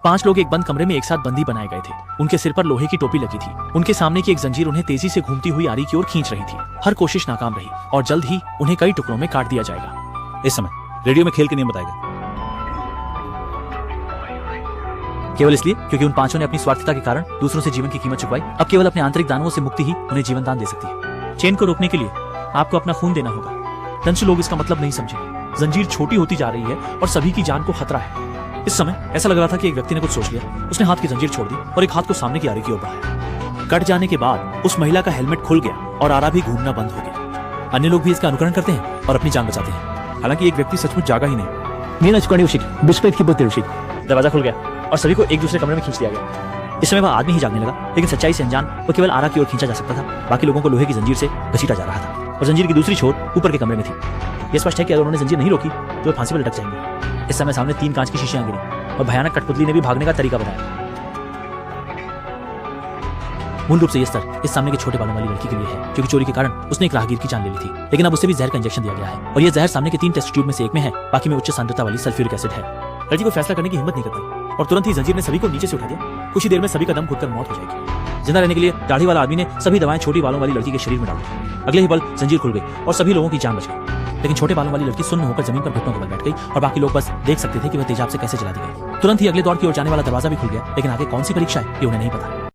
5 लोग एक बंद कमरे में एक साथ बंदी बनाए गए थे। उनके सिर पर लोहे की टोपी लगी थी। उनके सामने की एक जंजीर उन्हें तेजी से घूमती हुई आरी की ओर खींच रही थी। हर कोशिश नाकाम रही और जल्द ही उन्हें कई टुकड़ों में काट दिया जाएगा। इस समय रेडियो में खेल के नियम बताएगा, केवल इसलिए क्योंकि उन 5 ने अपनी स्वार्थता के कारण दूसरों से जीवन की कीमत चुकाई। अब केवल अपने आंतरिक दानवों से मुक्ति ही उन्हें जीवन दान दे सकती है। चेन को रोकने के लिए आपको अपना खून देना होगा। दंश लोग इसका मतलब नहीं समझे। जंजीर छोटी होती जा रही है और सभी की जान को खतरा है। इस समय ऐसा लग रहा था कि एक व्यक्ति ने कुछ सोच लिया। उसने हाथ की जंजीर छोड़ दी और एक हाथ को सामने की आरी की ओर बढ़ाया। कट जाने के बाद उस महिला का हेलमेट खुल गया और आरा भी घूमना बंद हो गया। अन्य लोग भी इसका अनुकरण करते हैं और अपनी जान बचाते हैं। हालांकि एक व्यक्ति सचमुच जागा ही नहीं। दरवाजा खुल गया और सभी को एक दूसरे कमरे में खींच लिया गया। इस समय वह आदमी ही जागने लगा, लेकिन सच्चाई से अनजान वो केवल आरा की ओर खींचा जा सकता था। बाकी लोगों को लोहे की जंजीर से घसीटा जा रहा था और जंजीर की दूसरी छोर ऊपर के कमरे में थी। यह स्पष्ट है कि अगर उन्होंने जंजीर नहीं रोकी तो वे फांसी पर लटक जाएंगे। इस समय सामने 3 कांच की शीशियां गिरी और भयानक कठपुतली ने भी भागने का तरीका बताया। मूल रूप से यह स्तर इस सामने के छोटे बालों वाली लड़की के लिए है, क्योंकि चोरी के कारण उसने एक राहगीर की जान ले ली थी। लेकिन अब उसे भी जहर का इंजेक्शन दिया गया है और यह जहर सामने के 3 टेस्ट ट्यूब में से एक में है, बाकी में उच्च सांद्रता वाली सल्फ्यूरिक एसिड है। लड़की को फैसला करने की हिम्मत नहीं कर पाई और तुरंत ही जंजीर ने सभी को नीचे से उठा दिया। कुछ ही देर में सभी का दम घुटकर मौत हो जाएगी। जिंदा रहने के लिए दाढ़ी वाला आदमी ने सभी दवाएं छोटी बालों वाली लड़की के शरीर में डाल दी। अगले ही पल जंजीर खुल गई और सभी लोगों की जान बच गई। लेकिन छोटे बालों वाली लड़की सुन्न होकर जमीन पर घुटनों के बल बैठ गई और बाकी लोग बस देख सकते थे कि वह तेजाब से कैसे जला दी गई। तुरंत ही अगले दौर की ओर जाने वाला दरवाजा भी खुल गया, लेकिन आगे कौन सी परीक्षा है ये उन्हें नहीं पता।